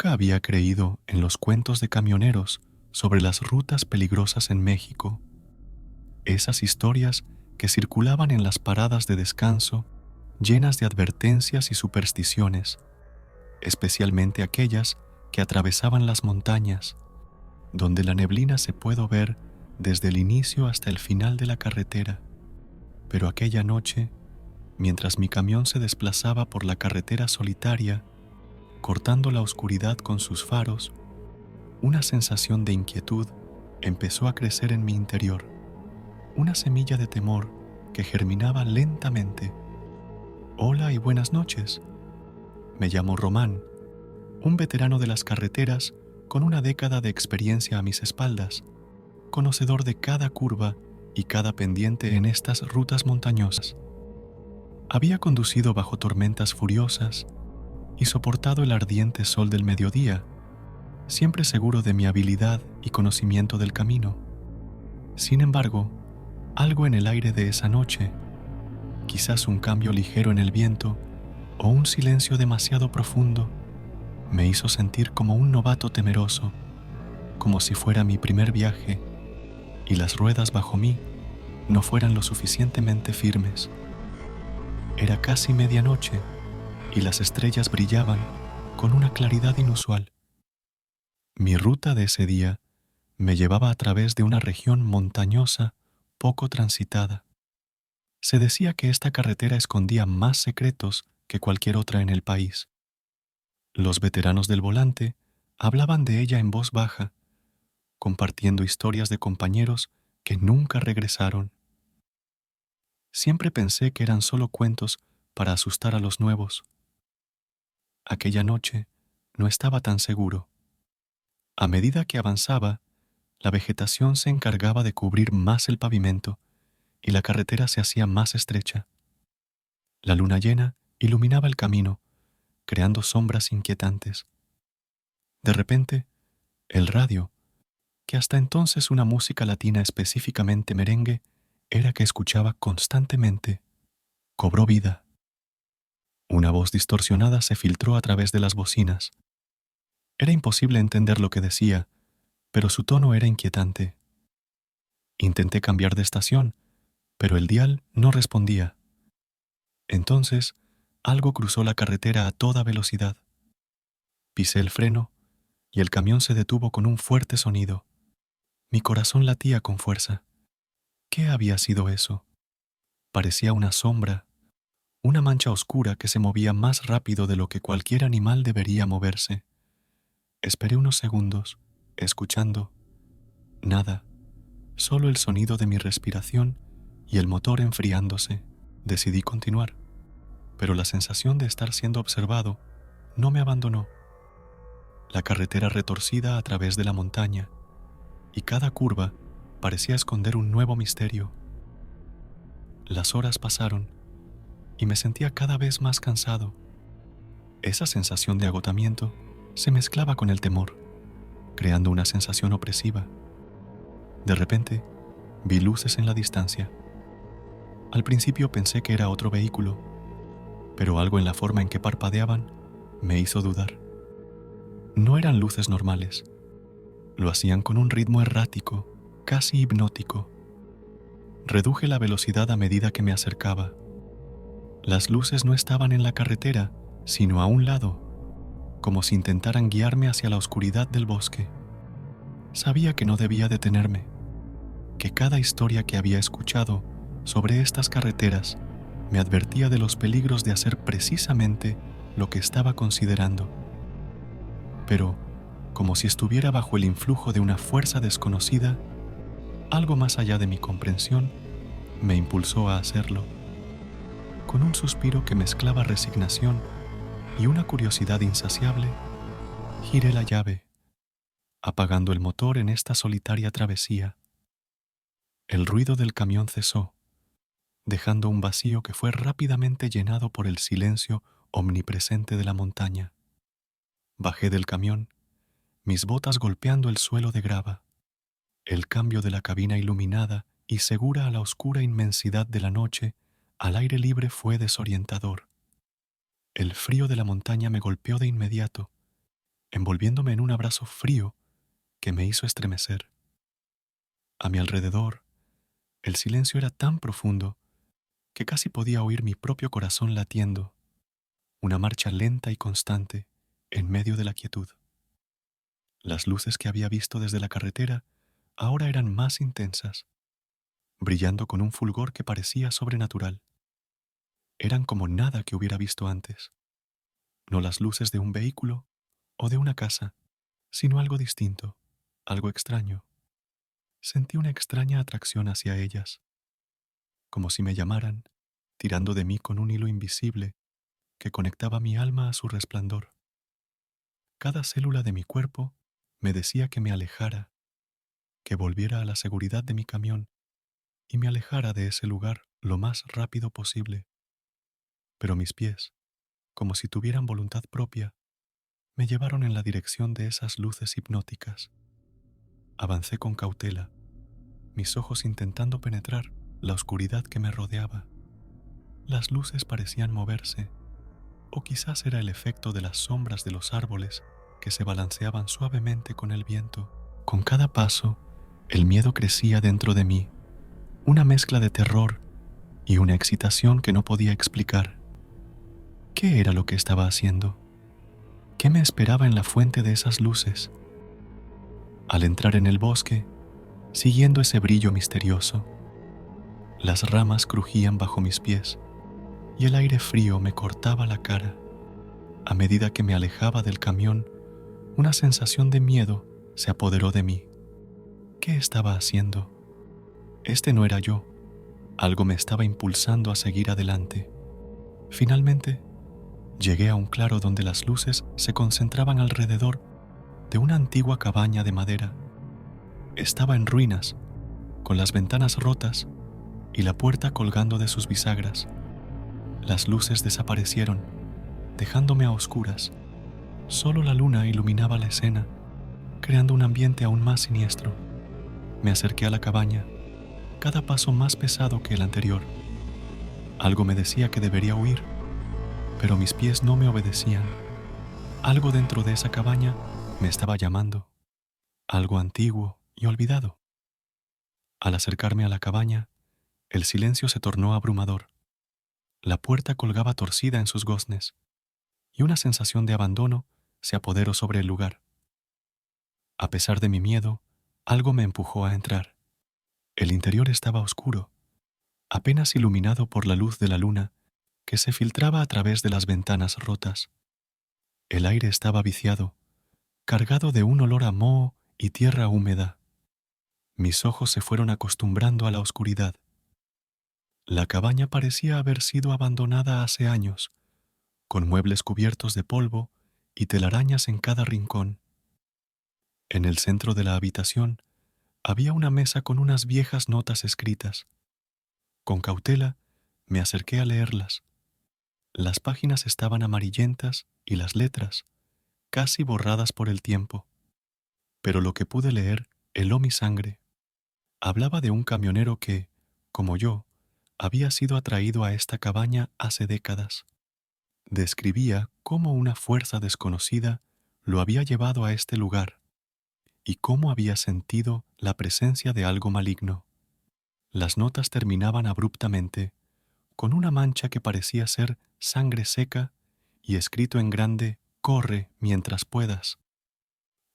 Nunca había creído en los cuentos de camioneros sobre las rutas peligrosas en México, esas historias que circulaban en las paradas de descanso llenas de advertencias y supersticiones, especialmente aquellas que atravesaban las montañas, donde la neblina se puede ver desde el inicio hasta el final de la carretera. Pero aquella noche, mientras mi camión se desplazaba por la carretera solitaria, cortando la oscuridad con sus faros, una sensación de inquietud empezó a crecer en mi interior, una semilla de temor que germinaba lentamente. Hola y buenas noches. Me llamo Román, un veterano de las carreteras con una década de experiencia a mis espaldas, conocedor de cada curva y cada pendiente en estas rutas montañosas. Había conducido bajo tormentas furiosas y soportado el ardiente sol del mediodía, siempre seguro de mi habilidad y conocimiento del camino. Sin embargo, algo en el aire de esa noche, quizás un cambio ligero en el viento o un silencio demasiado profundo, me hizo sentir como un novato temeroso, como si fuera mi primer viaje y las ruedas bajo mí no fueran lo suficientemente firmes. Era casi medianoche y las estrellas brillaban con una claridad inusual. Mi ruta de ese día me llevaba a través de una región montañosa poco transitada. Se decía que esta carretera escondía más secretos que cualquier otra en el país. Los veteranos del volante hablaban de ella en voz baja, compartiendo historias de compañeros que nunca regresaron. Siempre pensé que eran solo cuentos para asustar a los nuevos. Aquella noche no estaba tan seguro. A medida que avanzaba, la vegetación se encargaba de cubrir más el pavimento y la carretera se hacía más estrecha. La luna llena iluminaba el camino, creando sombras inquietantes. De repente, el radio, que hasta entonces una música latina específicamente merengue era que escuchaba constantemente, cobró vida. Una voz distorsionada se filtró a través de las bocinas. Era imposible entender lo que decía, pero su tono era inquietante. Intenté cambiar de estación, pero el dial no respondía. Entonces, algo cruzó la carretera a toda velocidad. Pisé el freno y el camión se detuvo con un fuerte sonido. Mi corazón latía con fuerza. ¿Qué había sido eso? Parecía una sombra, una mancha oscura que se movía más rápido de lo que cualquier animal debería moverse. Esperé unos segundos, escuchando. Nada, solo el sonido de mi respiración y el motor enfriándose. Decidí continuar, pero la sensación de estar siendo observado no me abandonó. La carretera retorcida a través de la montaña, y cada curva parecía esconder un nuevo misterio. Las horas pasaron y me sentía cada vez más cansado. Esa sensación de agotamiento se mezclaba con el temor, creando una sensación opresiva. De repente, vi luces en la distancia. Al principio pensé que era otro vehículo, pero algo en la forma en que parpadeaban me hizo dudar. No eran luces normales. Lo hacían con un ritmo errático, casi hipnótico. Reduje la velocidad a medida que me acercaba. Las luces no estaban en la carretera, sino a un lado, como si intentaran guiarme hacia la oscuridad del bosque. Sabía que no debía detenerme, que cada historia que había escuchado sobre estas carreteras me advertía de los peligros de hacer precisamente lo que estaba considerando. Pero, como si estuviera bajo el influjo de una fuerza desconocida, algo más allá de mi comprensión me impulsó a hacerlo. Con un suspiro que mezclaba resignación y una curiosidad insaciable, giré la llave, apagando el motor en esta solitaria travesía. El ruido del camión cesó, dejando un vacío que fue rápidamente llenado por el silencio omnipresente de la montaña. Bajé del camión, mis botas golpeando el suelo de grava. El cambio de la cabina iluminada y segura a la oscura inmensidad de la noche al aire libre fue desorientador. El frío de la montaña me golpeó de inmediato envolviéndome en un abrazo frío que me hizo estremecer. A mi alrededor, el silencio era tan profundo que casi podía oír mi propio corazón latiendo, una marcha lenta y constante en medio de la quietud. Las luces que había visto desde la carretera ahora eran más intensas, brillando con un fulgor que parecía sobrenatural. Eran como nada que hubiera visto antes, no las luces de un vehículo o de una casa, sino algo distinto, algo extraño. Sentí una extraña atracción hacia ellas, como si me llamaran, tirando de mí con un hilo invisible que conectaba mi alma a su resplandor. Cada célula de mi cuerpo me decía que me alejara, que volviera a la seguridad de mi camión y me alejara de ese lugar lo más rápido posible. Pero mis pies, como si tuvieran voluntad propia, me llevaron en la dirección de esas luces hipnóticas. Avancé con cautela, mis ojos intentando penetrar la oscuridad que me rodeaba. Las luces parecían moverse, o quizás era el efecto de las sombras de los árboles que se balanceaban suavemente con el viento. Con cada paso, el miedo crecía dentro de mí, una mezcla de terror y una excitación que no podía explicar. ¿Qué era lo que estaba haciendo? ¿Qué me esperaba en la fuente de esas luces? Al entrar en el bosque, siguiendo ese brillo misterioso, las ramas crujían bajo mis pies y el aire frío me cortaba la cara. A medida que me alejaba del camión, una sensación de miedo se apoderó de mí. ¿Qué estaba haciendo? Este no era yo. Algo me estaba impulsando a seguir adelante. Finalmente, llegué a un claro donde las luces se concentraban alrededor de una antigua cabaña de madera. Estaba en ruinas, con las ventanas rotas y la puerta colgando de sus bisagras. Las luces desaparecieron, dejándome a oscuras. Solo la luna iluminaba la escena, creando un ambiente aún más siniestro. Me acerqué a la cabaña, cada paso más pesado que el anterior. Algo me decía que debería huir, pero mis pies no me obedecían. Algo dentro de esa cabaña me estaba llamando, algo antiguo y olvidado. Al acercarme a la cabaña, el silencio se tornó abrumador. La puerta colgaba torcida en sus goznes, y una sensación de abandono se apoderó sobre el lugar. A pesar de mi miedo, algo me empujó a entrar. El interior estaba oscuro, apenas iluminado por la luz de la luna que se filtraba a través de las ventanas rotas. El aire estaba viciado, cargado de un olor a moho y tierra húmeda. Mis ojos se fueron acostumbrando a la oscuridad. La cabaña parecía haber sido abandonada hace años, con muebles cubiertos de polvo y telarañas en cada rincón. En el centro de la habitación había una mesa con unas viejas notas escritas. Con cautela me acerqué a leerlas. Las páginas estaban amarillentas y las letras, casi borradas por el tiempo. Pero lo que pude leer heló mi sangre. Hablaba de un camionero que, como yo, había sido atraído a esta cabaña hace décadas. Describía cómo una fuerza desconocida lo había llevado a este lugar y cómo había sentido la presencia de algo maligno. Las notas terminaban abruptamente, con una mancha que parecía ser sangre seca y escrito en grande: «Corre mientras puedas».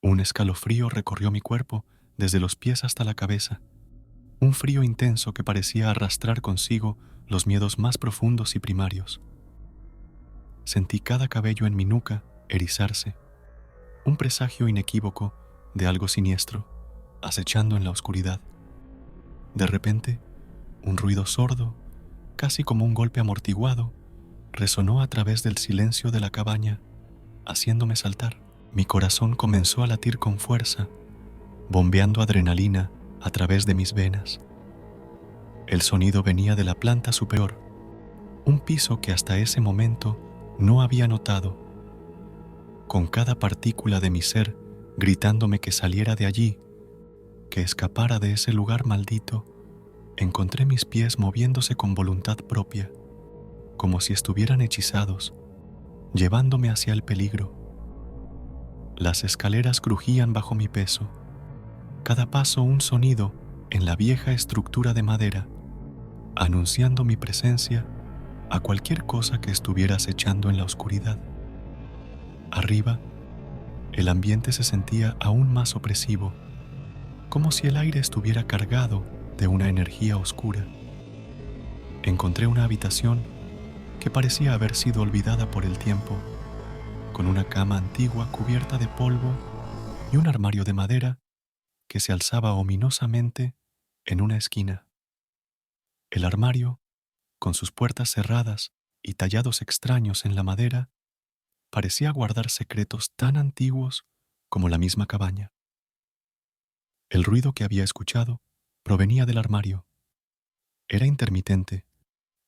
Un escalofrío recorrió mi cuerpo desde los pies hasta la cabeza, un frío intenso que parecía arrastrar consigo los miedos más profundos y primarios. Sentí cada cabello en mi nuca erizarse, un presagio inequívoco de algo siniestro, acechando en la oscuridad. De repente, un ruido sordo, casi como un golpe amortiguado, resonó a través del silencio de la cabaña, haciéndome saltar. Mi corazón comenzó a latir con fuerza, bombeando adrenalina a través de mis venas. El sonido venía de la planta superior, un piso que hasta ese momento no había notado. Con cada partícula de mi ser gritándome que saliera de allí, que escapara de ese lugar maldito, encontré mis pies moviéndose con voluntad propia, como si estuvieran hechizados, llevándome hacia el peligro. Las escaleras crujían bajo mi peso, cada paso un sonido en la vieja estructura de madera, anunciando mi presencia a cualquier cosa que estuviera acechando en la oscuridad. Arriba, el ambiente se sentía aún más opresivo, como si el aire estuviera cargado de una energía oscura. Encontré una habitación que parecía haber sido olvidada por el tiempo, con una cama antigua cubierta de polvo y un armario de madera que se alzaba ominosamente en una esquina. El armario, con sus puertas cerradas y tallados extraños en la madera, parecía guardar secretos tan antiguos como la misma cabaña. El ruido que había escuchado provenía del armario. Era intermitente,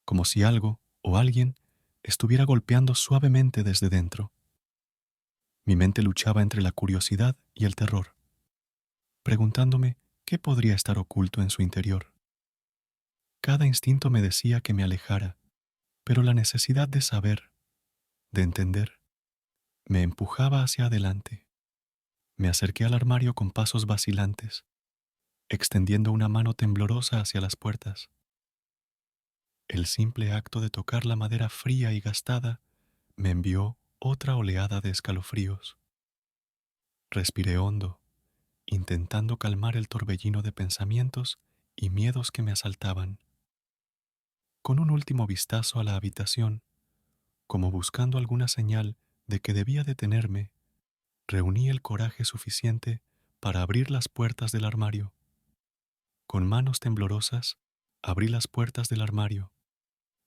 como si algo o alguien estuviera golpeando suavemente desde dentro. Mi mente luchaba entre la curiosidad y el terror, preguntándome qué podría estar oculto en su interior. Cada instinto me decía que me alejara, pero la necesidad de saber, de entender, me empujaba hacia adelante. Me acerqué al armario con pasos vacilantes, extendiendo una mano temblorosa hacia las puertas. El simple acto de tocar la madera fría y gastada me envió otra oleada de escalofríos. Respiré hondo, intentando calmar el torbellino de pensamientos y miedos que me asaltaban. Con un último vistazo a la habitación, como buscando alguna señal de que debía detenerme, reuní el coraje suficiente para abrir las puertas del armario. Con manos temblorosas, abrí las puertas del armario.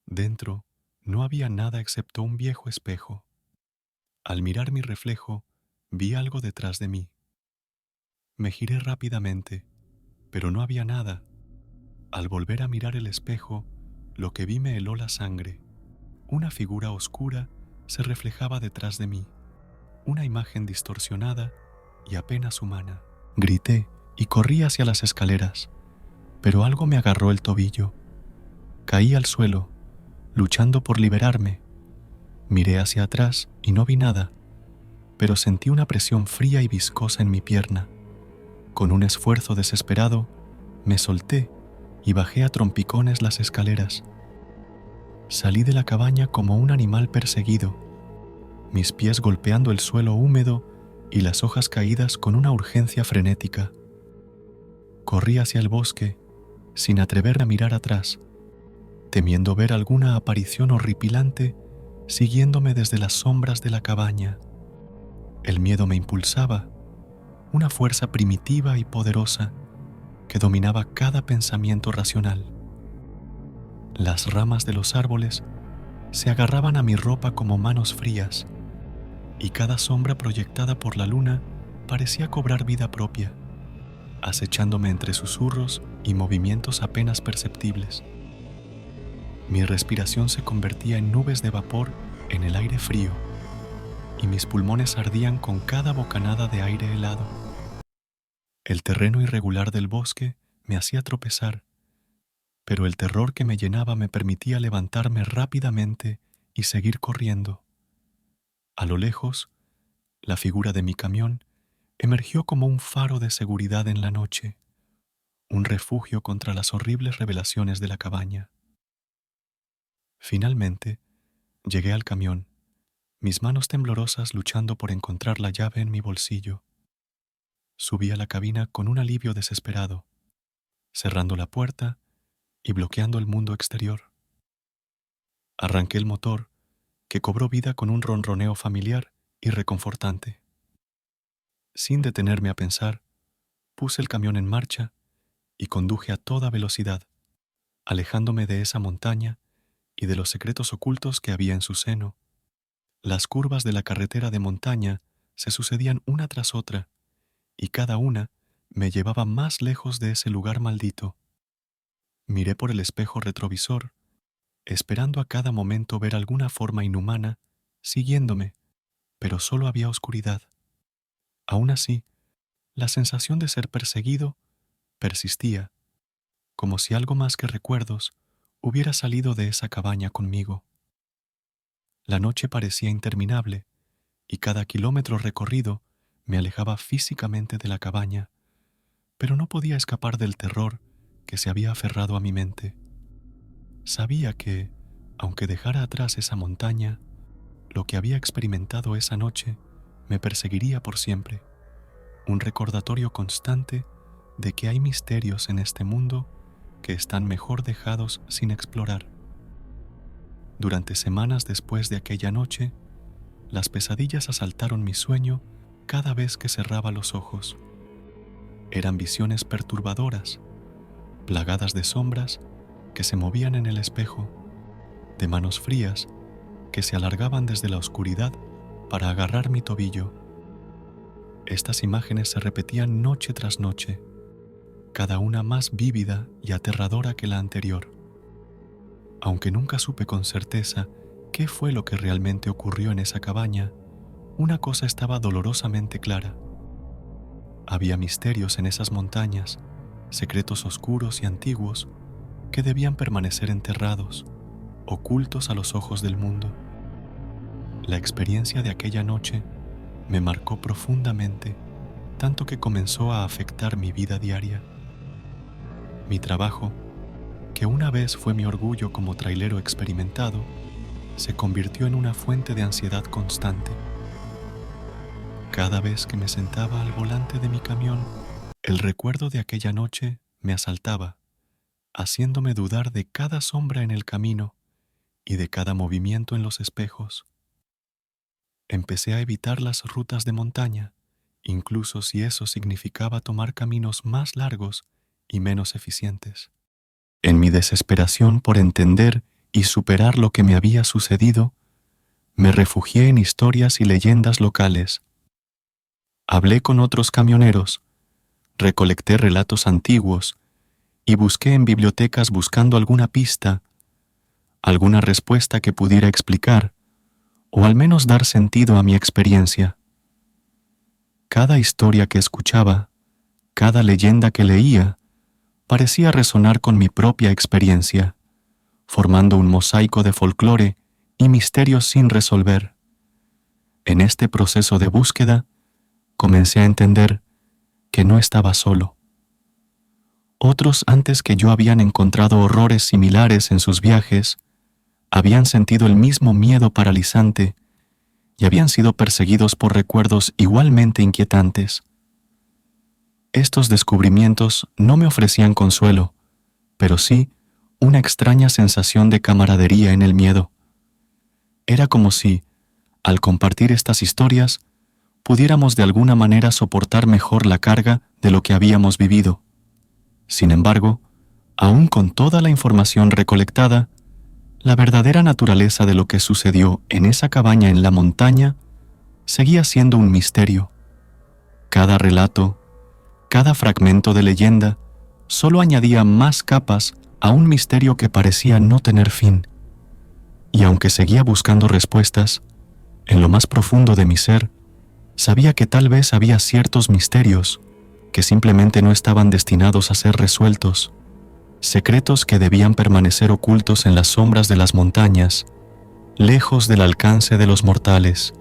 Dentro no había nada excepto un viejo espejo. Al mirar mi reflejo, vi algo detrás de mí. Me giré rápidamente, pero no había nada. Al volver a mirar el espejo, lo que vi me heló la sangre. Una figura oscura se reflejaba detrás de mí, una imagen distorsionada y apenas humana. Grité y corrí hacia las escaleras, pero algo me agarró el tobillo. Caí al suelo, luchando por liberarme. Miré hacia atrás y no vi nada, pero sentí una presión fría y viscosa en mi pierna. Con un esfuerzo desesperado, me solté y bajé a trompicones las escaleras. Salí de la cabaña como un animal perseguido, mis pies golpeando el suelo húmedo y las hojas caídas con una urgencia frenética. Corrí hacia el bosque, sin atreverme a mirar atrás, temiendo ver alguna aparición horripilante siguiéndome desde las sombras de la cabaña. El miedo me impulsaba, una fuerza primitiva y poderosa que dominaba cada pensamiento racional. Las ramas de los árboles se agarraban a mi ropa como manos frías, y cada sombra proyectada por la luna parecía cobrar vida propia, acechándome entre susurros y movimientos apenas perceptibles. Mi respiración se convertía en nubes de vapor en el aire frío, y mis pulmones ardían con cada bocanada de aire helado. El terreno irregular del bosque me hacía tropezar, pero el terror que me llenaba me permitía levantarme rápidamente y seguir corriendo. A lo lejos, la figura de mi camión emergió como un faro de seguridad en la noche, un refugio contra las horribles revelaciones de la cabaña. Finalmente, llegué al camión, mis manos temblorosas luchando por encontrar la llave en mi bolsillo. Subí a la cabina con un alivio desesperado, cerrando la puerta y bloqueando el mundo exterior. Arranqué el motor, que cobró vida con un ronroneo familiar y reconfortante. Sin detenerme a pensar, puse el camión en marcha y conduje a toda velocidad, alejándome de esa montaña y de los secretos ocultos que había en su seno. Las curvas de la carretera de montaña se sucedían una tras otra, y cada una me llevaba más lejos de ese lugar maldito. Miré por el espejo retrovisor, esperando a cada momento ver alguna forma inhumana siguiéndome, pero solo había oscuridad. Aún así, la sensación de ser perseguido persistía, como si algo más que recuerdos hubiera salido de esa cabaña conmigo. La noche parecía interminable, y cada kilómetro recorrido me alejaba físicamente de la cabaña, pero no podía escapar del terror que se había aferrado a mi mente. Sabía que, aunque dejara atrás esa montaña, lo que había experimentado esa noche me perseguiría por siempre, un recordatorio constante de que hay misterios en este mundo que están mejor dejados sin explorar. Durante semanas después de aquella noche, las pesadillas asaltaron mi sueño cada vez que cerraba los ojos. Eran visiones perturbadoras, plagadas de sombras que se movían en el espejo, de manos frías que se alargaban desde la oscuridad para agarrar mi tobillo. Estas imágenes se repetían noche tras noche, cada una más vívida y aterradora que la anterior. Aunque nunca supe con certeza qué fue lo que realmente ocurrió en esa cabaña, una cosa estaba dolorosamente clara. Había misterios en esas montañas, secretos oscuros y antiguos que debían permanecer enterrados, ocultos a los ojos del mundo. La experiencia de aquella noche me marcó profundamente, tanto que comenzó a afectar mi vida diaria. Mi trabajo, que una vez fue mi orgullo como trailero experimentado, se convirtió en una fuente de ansiedad constante. Cada vez que me sentaba al volante de mi camión, el recuerdo de aquella noche me asaltaba, haciéndome dudar de cada sombra en el camino y de cada movimiento en los espejos. Empecé a evitar las rutas de montaña, incluso si eso significaba tomar caminos más largos y menos eficientes. En mi desesperación por entender y superar lo que me había sucedido, me refugié en historias y leyendas locales. Hablé con otros camioneros, recolecté relatos antiguos y busqué en bibliotecas buscando alguna pista, alguna respuesta que pudiera explicar o al menos dar sentido a mi experiencia. Cada historia que escuchaba, cada leyenda que leía, parecía resonar con mi propia experiencia, formando un mosaico de folclore y misterios sin resolver. En este proceso de búsqueda, comencé a entender que no estaba solo. Otros antes que yo habían encontrado horrores similares en sus viajes, habían sentido el mismo miedo paralizante y habían sido perseguidos por recuerdos igualmente inquietantes. Estos descubrimientos no me ofrecían consuelo, pero sí una extraña sensación de camaradería en el miedo. Era como si, al compartir estas historias, pudiéramos de alguna manera soportar mejor la carga de lo que habíamos vivido. Sin embargo, aún con toda la información recolectada, la verdadera naturaleza de lo que sucedió en esa cabaña en la montaña seguía siendo un misterio. Cada relato, cada fragmento de leyenda, solo añadía más capas a un misterio que parecía no tener fin. Y aunque seguía buscando respuestas, en lo más profundo de mi ser, sabía que tal vez había ciertos misterios que simplemente no estaban destinados a ser resueltos, secretos que debían permanecer ocultos en las sombras de las montañas, lejos del alcance de los mortales.